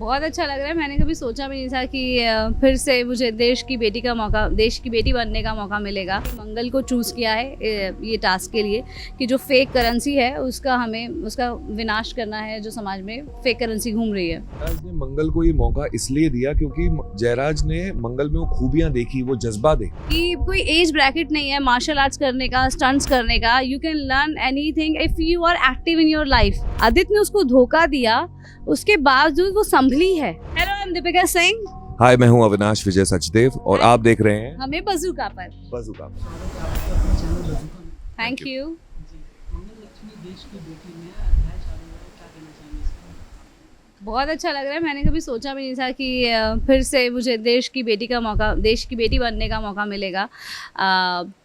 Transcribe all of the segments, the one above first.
बहुत अच्छा लग रहा है। मैंने कभी सोचा भी नहीं था कि फिर से मुझे देश की बेटी बनने का मौका मिलेगा। मंगल को चूज़ किया है ये टास्क के लिए कि जो फेक करेंसी है उसका विनाश करना है, जो समाज में फेक करेंसी घूम रही है। जयराज ने मंगल को ये मौका इसलिए दिया क्योंकि जयराज ने मंगल में वो खूबियां देखी, वो जज्बा देखा कि कोई एज ब्रैकेट नहीं है मार्शल आर्ट्स करने का, स्टंट्स करने का। You can learn anything if you are active in your life. Aditya ने उसको धोखा दिया, उसके बावजूद वो संभली है। Hello, I am Deepika Singh. Hi, मैं हूं अविनाश विजय सचदेव और आप देख रहे हैं हमें बज़ूका पर। बज़ूका। Thank you. बहुत अच्छा लग रहा है। मैंने कभी सोचा भी नहीं था कि फिर से मुझे देश की बेटी बनने का मौका मिलेगा।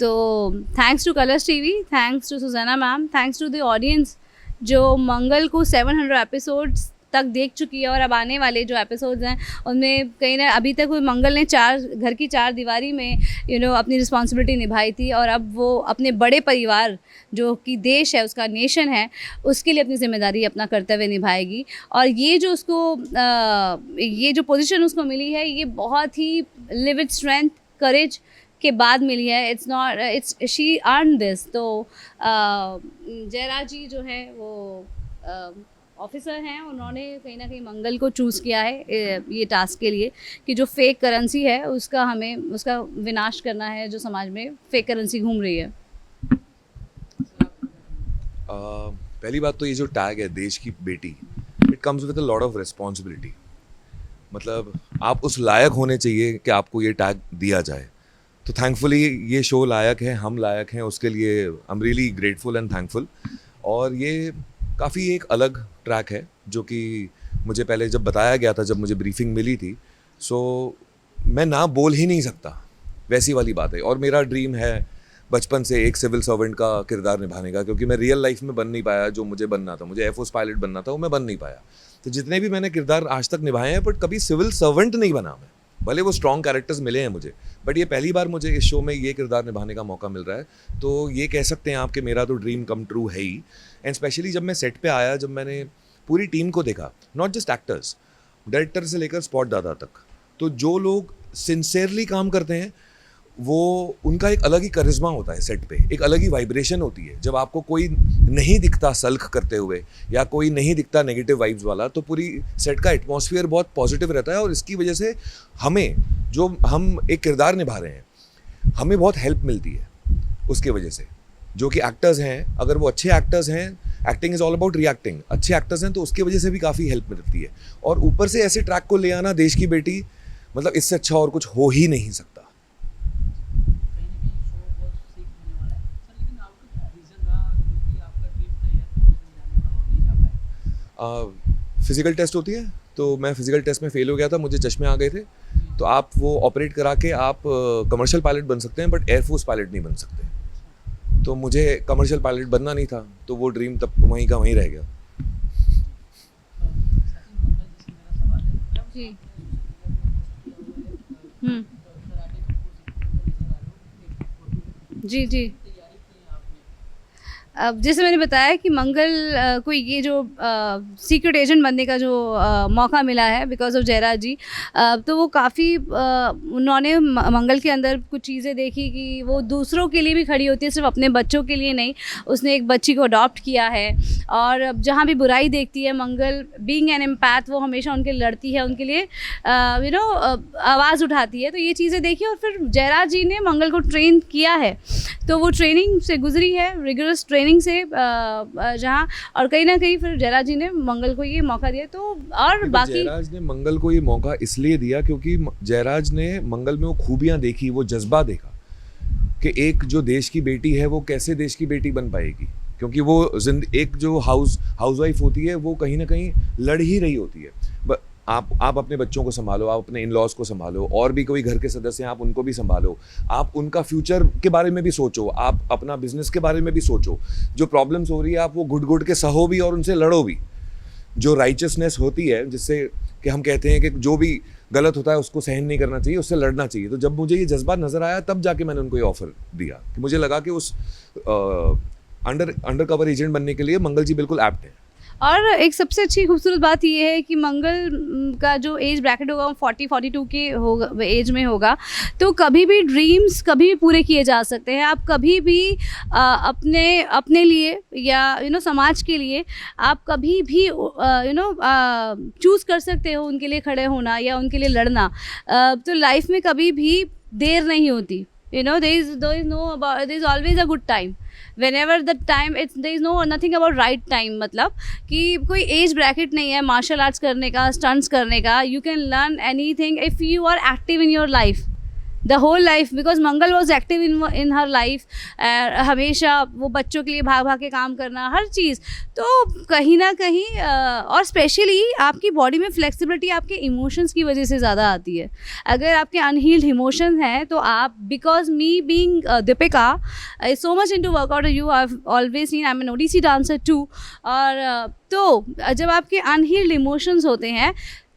तो thanks to Colors TV, thanks to Suzanna ma'am, thanks to the audience जो मंगल को 700 एपिसोड्स तक देख चुकी है। और अब आने वाले जो एपिसोड्स हैं उनमें कहीं ना अभी तक वो मंगल ने घर की चार दीवारी में अपनी रिस्पॉन्सिबिलिटी निभाई थी, और अब वो अपने बड़े परिवार जो कि देश है, उसका नेशन है, उसके लिए अपनी जिम्मेदारी, अपना कर्तव्य निभाएगी। और ये जो पोजीशन उसको मिली है, ये बहुत ही लिव विद स्ट्रेंथ, करेज के बाद मिली है। It's she earn this. तो जयराज जी जो है वो ऑफिसर हैं, उन्होंने कहीं ना कहीं मंगल को चूज़ किया है ये टास्क के लिए कि जो फेक करेंसी है उसका विनाश करना है, जो समाज में फेक करेंसी घूम रही है। पहली बात तो ये जो टैग है देश की बेटी, it comes with a lot of responsibility. मतलब आप उस लायक होने चाहिए कि आपको ये टैग दिया जाए। तो थैंकफुली ये शो लायक है, हम लायक हैं, उसके लिए I am really grateful and thankful. और ये काफ़ी एक अलग ट्रैक है जो कि मुझे पहले जब बताया गया था, जब मुझे ब्रीफिंग मिली थी, सो मैं ना बोल ही नहीं सकता, वैसी वाली बात है। और मेरा ड्रीम है बचपन से एक सिविल सर्वेंट का किरदार निभाने का, क्योंकि मैं रियल लाइफ में बन नहीं पाया जो मुझे बनना था। मुझे एयरफोर्स पायलट बनना था, वो मैं बन नहीं पाया। तो जितने भी मैंने किरदार आज तक निभाए हैं, बट कभी सिविल सर्वेंट नहीं बना मैं। भले वो स्ट्रॉन्ग कैरेक्टर्स मिले हैं मुझे, बट ये पहली बार मुझे इस शो में ये किरदार निभाने का मौका मिल रहा है। तो ये कह सकते हैं आप कि मेरा तो ड्रीम कम ट्रू है ही। एंड स्पेशली जब मैं सेट पे आया, जब मैंने पूरी टीम को देखा, नॉट जस्ट एक्टर्स, डायरेक्टर से लेकर स्पॉट दादा तक, तो जो लोग सिंसियरली काम करते हैं वो उनका एक अलग ही करिश्मा होता है सेट पे, एक अलग ही वाइब्रेशन होती है। जब आपको कोई नहीं दिखता सल्ख करते हुए या कोई नहीं दिखता नेगेटिव वाइब्स वाला, तो पूरी सेट का एटमॉस्फेयर बहुत पॉजिटिव रहता है। और इसकी वजह से हम एक किरदार निभा रहे हैं, हमें बहुत हेल्प मिलती है उसके वजह से। जो कि एक्टर्स हैं, अगर वो अच्छे एक्टर्स हैं, acting is all about reacting, अच्छे एक्टर्स हैं तो उसकी वजह से भी काफ़ी हेल्प मिलती है। और ऊपर से ऐसे ट्रैक को ले आना, देश की बेटी, मतलब इससे अच्छा और कुछ हो ही नहीं सकता। फिज़िकल टेस्ट होती है, तो मैं फिज़िकल टेस्ट में फ़ेल हो गया था, मुझे चश्मे आ गए थे। तो आप वो ऑपरेट करा के आप कमर्शियल पायलट बन सकते हैं, बट एयरफोर्स पायलट नहीं बन सकते। तो मुझे कमर्शियल पायलट बनना नहीं था, तो वो ड्रीम तब वहीं का वहीं रह गया। जी। जी जी। अब जैसे मैंने बताया कि मंगल को ये जो सीक्रेट एजेंट बनने का जो मौका मिला है बिकॉज ऑफ जयराज जी, तो वो काफ़ी उन्होंने मंगल के अंदर कुछ चीज़ें देखी कि वो दूसरों के लिए भी खड़ी होती है, सिर्फ अपने बच्चों के लिए नहीं। उसने एक बच्ची को अडॉप्ट किया है, और जहाँ भी बुराई देखती है मंगल, बीइंग एन एम्पैथ, वो हमेशा उनके लड़ती है, उनके लिए आवाज़ उठाती है। तो ये चीज़ें देखी, और फिर जयराज जी ने मंगल को ट्रेन किया है, तो वो ट्रेनिंग से गुजरी है, रिगरस ट्रेनिंग से, जहाँ और कहीं ना कहीं फिर जयराज जी ने मंगल को ये मौका दिया। तो और बाकी जयराज ने मंगल को ये मौका इसलिए दिया क्योंकि जयराज ने मंगल में वो खूबियां देखी, वो जज्बा देखा कि एक जो देश की बेटी है वो कैसे देश की बेटी बन पाएगी। क्योंकि वो एक जो हाउसवाइफ होती है वो कहीं ना कहीं लड़ ही रही होती है। आप अपने बच्चों को संभालो, आप अपने इन लॉज को संभालो, और भी कोई घर के सदस्य हैं आप उनको भी संभालो, आप उनका फ्यूचर के बारे में भी सोचो, आप अपना बिजनेस के बारे में भी सोचो। जो प्रॉब्लम्स हो रही है आप वो घुट के सहो भी और उनसे लड़ो भी। जो राइचसनेस होती है, जिससे कि हम कहते हैं कि जो भी गलत होता है उसको सहन नहीं करना चाहिए, उससे लड़ना चाहिए। तो जब मुझे ये जज्बा नज़र आया, तब जाके मैंने उनको ये ऑफर दिया कि मुझे लगा कि उस अंडर कवर एजेंट बनने के लिए मंगल जी बिल्कुल एप्ट है। और एक सबसे अच्छी खूबसूरत बात ये है कि मंगल का जो एज ब्रैकेट होगा वो 40-42 के होगा, एज में होगा। तो कभी भी ड्रीम्स कभी भी पूरे किए जा सकते हैं। आप कभी भी अपने अपने लिए या समाज के लिए आप कभी भी चूज़ कर सकते हो उनके लिए खड़े होना या उनके लिए लड़ना। तो लाइफ में कभी भी देर नहीं होती। there is always a good time. whenever the time there is nothing about right time, मतलब कि कोई एज ब्रैकेट नहीं है मार्शल आर्ट्स करने का, स्टंट्स करने का। You can learn anything if you are active in your life the whole life, because Mangal was active in her life. हमेशा वो बच्चों के लिए भाग भाग के काम करना, हर चीज़। तो कहीं ना कहीं और स्पेशली आपकी बॉडी में फ्लेक्सिबिलिटी आपके इमोशंस की वजह से ज़्यादा आती है। अगर आपके अनहील्ड इमोशंस हैं तो आप, because me being Deepika so much into workout, you have always seen I am an Odissi dancer too. और तो जब आपके अनहील्ड इमोशंस होते हैं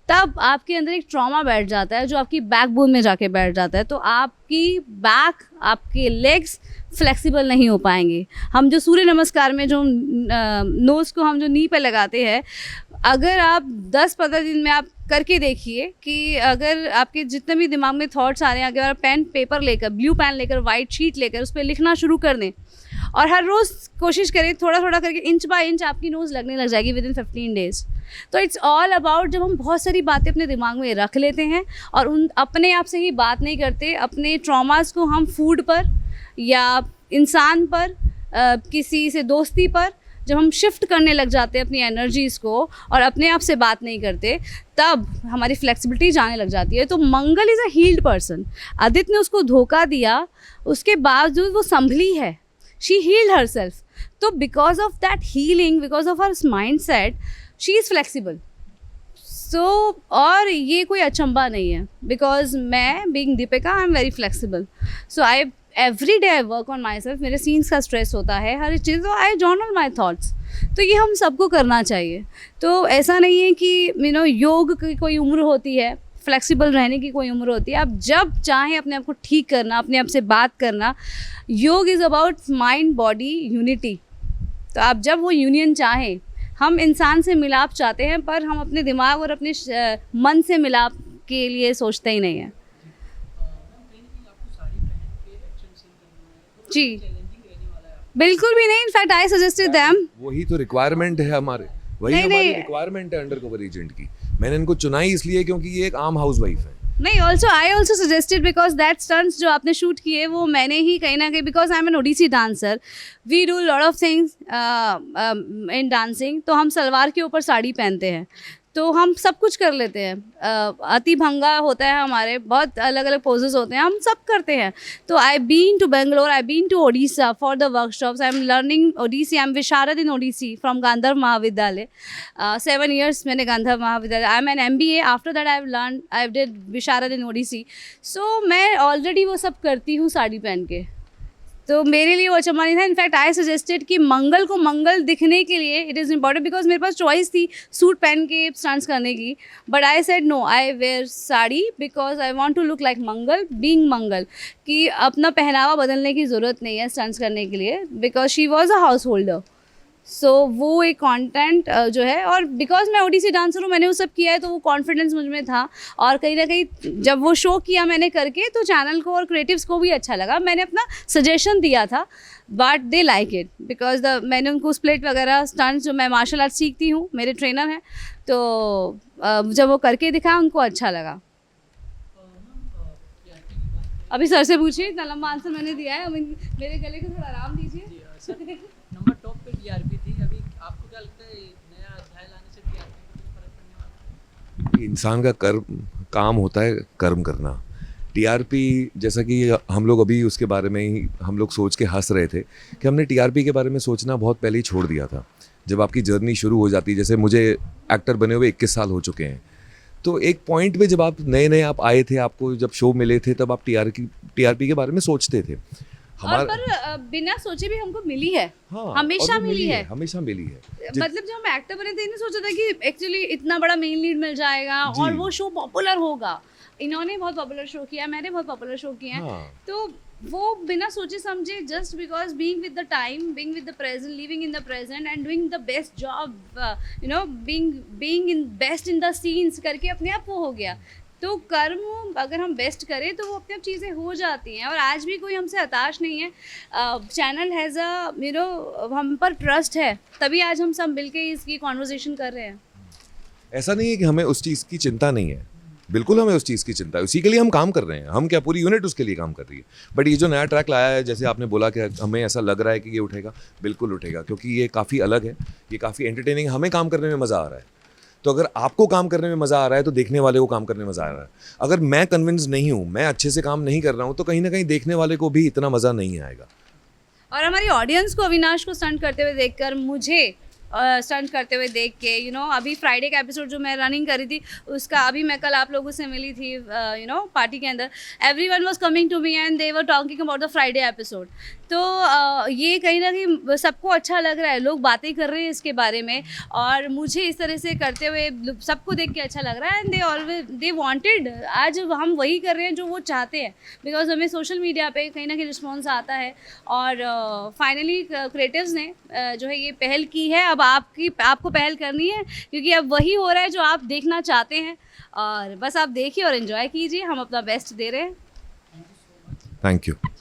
तब आपके अंदर एक ट्रॉमा बैठ जाता है जो आपकी बैकबोन में जाके बैठ जाता है। तो आपकी बैक, आपके लेग्स फ्लेक्सिबल नहीं हो पाएंगे। हम जो सूर्य नमस्कार में जो नोज़ को हम जो नी पे लगाते हैं, अगर आप 10-15 दिन में आप करके देखिए कि अगर आपके जितने भी दिमाग में थॉट्स आ रहे हैं, अगर आप पेन पेपर लेकर, ब्लू पेन लेकर, वाइट शीट लेकर उस पर लिखना शुरू कर दें और हर रोज़ कोशिश करें थोड़ा थोड़ा करके, इंच बाय इंच आपकी नोज़ लगने लग जाएगी विद इन 15 डेज़। तो इट्स ऑल अबाउट, जब हम बहुत सारी बातें अपने दिमाग में रख लेते हैं और उन अपने आप से ही बात नहीं करते, अपने ट्रॉमास को हम फूड पर या इंसान पर, किसी से दोस्ती पर जब हम शिफ्ट करने लग जाते हैं अपनी एनर्जीज़ को और अपने आप से बात नहीं करते, तब हमारी फ्लेक्सिबिलिटी जाने लग जाती है। तो Mangal is a healed person. Aditya ने उसको धोखा दिया, उसके बावजूद वो संभली है, शी हील्ड हर सेल्फ। तो because of that healing, because of her mindset, she is flexible. So और ये कोई अचंबा नहीं है, बिकॉज मैं being Deepika I am very flexible. So I every day I work on myself. मेरे scenes का स्ट्रेस होता है, हर चीज़, तो आई जर्नल माई थाट्स। तो ये हम सबको करना चाहिए। तो ऐसा नहीं है कि योग की कोई उम्र होती है, फ्लेक्सिबल रहने की कोई उम्र होती है। आप जब चाहें अपने आप को ठीक करना, अपने आप से बात करना। योग is about mind body unity. तो आप जब वो यूनियन चाहें, हम इंसान से मिलाप चाहते हैं पर हम अपने दिमाग और अपने मन से मिलाप के लिए सोचते ही नहीं हैं। जी बिल्कुल भी नहीं। In fact I suggested them. वही तो रिक्वायरमेंट है हमारे, वही हमारी रिक्वायरमेंट है अंडर कवर एजेंट की। मैंने इनको चुना ही इसलिए क्योंकि ये एक आम हाउसवाइफ है। नहीं, also I also suggested because that stunts जो आपने शूट किए वो मैंने ही कहीं ना कहीं, because I am an Odissi dancer, we do lot of things in dancing. तो हम सलवार के ऊपर साड़ी पहनते हैं, तो हम सब कुछ कर लेते हैं। अति भंगा होता है हमारे, बहुत अलग अलग पोजेस होते हैं, हम सब करते हैं। तो I been to Bangalore, I been to Odisha for the workshops. I am learning Odissi, I am Visharad in Odissi from Gandharva Mahavidyalaya. 7 years मैंने Gandharva Mahavidyalaya, I am an MBA। After that I did Visharad in Odissi. So मैं ऑलरेडी वो सब करती हूँ साड़ी पहन के, तो मेरे लिए वो अचंभा नहीं था। इनफैक्ट आई सजेस्टेड कि मंगल को मंगल दिखने के लिए इट इज़ इम्पॉर्टेंट, बिकॉज मेरे पास चॉइस थी सूट पहन के स्टंट्स करने की, but I said no, I wear sari because I want to look like Mangal being Mangal. कि अपना पहनावा बदलने की ज़रूरत नहीं है स्टंट्स करने के लिए, because she was a householder. सो वो एक कंटेंट जो है, और बिकॉज मैं ओडिसी डांसर हूँ, मैंने वो सब किया है, तो वो कॉन्फिडेंस मुझ में था। और कहीं ना कहीं जब वो शो किया मैंने करके, तो चैनल को और क्रिएटिव्स को भी अच्छा लगा। मैंने अपना सजेशन दिया था, but they like it because मैंने उनको स्प्लिट वगैरह स्टंट्स, जो मैं मार्शल आर्ट सीखती हूँ, मेरे ट्रेनर हैं, तो जब वो करके दिखाया उनको अच्छा लगा। अभी सर से पूछिए, इतना लंबा आंसर मैंने दिया है, मेरे गले को थोड़ा आराम दीजिए। नंबर टॉप पे टीआरपी थी, अभी आपको क्या लगता है नया अध्याय लाने से टीआरपी में कुछ फर्क पड़ने वाला है? इंसान का काम होता है कर्म करना। टीआरपी, जैसा कि हम लोग अभी उसके बारे में ही हम लोग सोच के हंस रहे थे कि हमने टीआरपी के बारे में सोचना बहुत पहले ही छोड़ दिया था। जब आपकी जर्नी शुरू हो जाती है, जैसे मुझे एक्टर बने हुए 21 साल हो चुके हैं, तो एक पॉइंट पे जब आप नए आप आए थे, आपको जब शो मिले थे, तब आप टीआरपी के बारे में सोचते थे। और पर बिना सोचे भी हमको मिली है। हाँ, हमेशा मिली है, हमेशा मिली है। मतलब जब हम एक्टर बने थे, इन्हें सोचा था कि एक्चुअली इतना बड़ा मेन लीड मिल जाएगा और वो शो पॉपुलर होगा। इन्होंने बहुत पॉपुलर शो किया, मैंने बहुत पॉपुलर शो किया है। हाँ। तो वो बिना सोचे समझे just because being with the time, being with the present, living in the present and doing the best job, you know, being in best in the scenes करके अपने आप वो हो गया। तो कर्म अगर हम बेस्ट करें तो वो अपने आप चीज़ें हो जाती हैं, और आज भी कोई हमसे हताश नहीं है। Channel has a, you know, हम पर ट्रस्ट है, तभी आज हम सब मिलके इसकी कॉन्वर्जेसन कर रहे हैं। ऐसा नहीं है कि हमें उस चीज़ की चिंता नहीं है, बिल्कुल हमें उस चीज़ की चिंता है, उसी के लिए हम काम कर रहे हैं। हम क्या, पूरी यूनिट उसके लिए काम कर रही है। बट ये जो नया ट्रैक लाया है, जैसे आपने बोला कि हमें ऐसा लग रहा है कि ये उठेगा, बिल्कुल उठेगा, क्योंकि ये काफ़ी अलग है, ये काफ़ी एंटरटेनिंग, हमें काम करने में मज़ा आ रहा है। तो अगर आपको काम करने में मज़ा आ रहा है तो देखने वाले को काम करने में मज़ा आ रहा है। अगर मैं कन्विंस नहीं हूँ, मैं अच्छे से काम नहीं कर रहा हूँ, तो कहीं ना कहीं देखने वाले को भी इतना मज़ा नहीं आएगा। और हमारी ऑडियंस को अविनाश को स्टंट करते हुए देखकर, मुझे स्टंट करते हुए देख के, यू नो, अभी फ्राइडे का एपिसोड जो मैं रनिंग करी थी उसका, अभी मैं कल आप लोगों से मिली थी, यू नो, पार्टी के अंदर, everyone was coming to me and they were talking about the Friday episode. तो ये कहीं ना कहीं सबको अच्छा लग रहा है, लोग बातें कर रहे हैं इसके बारे में, और मुझे इस तरह से करते हुए सबको देख के अच्छा लग रहा है। एंड दे वांटेड, आज हम वही कर रहे हैं जो वो चाहते हैं, बिकॉज हमें सोशल मीडिया पे कहीं ना कहीं रिस्पॉन्स आता है, और फाइनली क्रिएटिव्स ने जो है ये पहल की है। अब आपको पहल करनी है, क्योंकि अब वही हो रहा है जो आप देखना चाहते हैं, और बस आप देखिए और एंजॉय कीजिए, हम अपना बेस्ट दे रहे हैं। Thank you.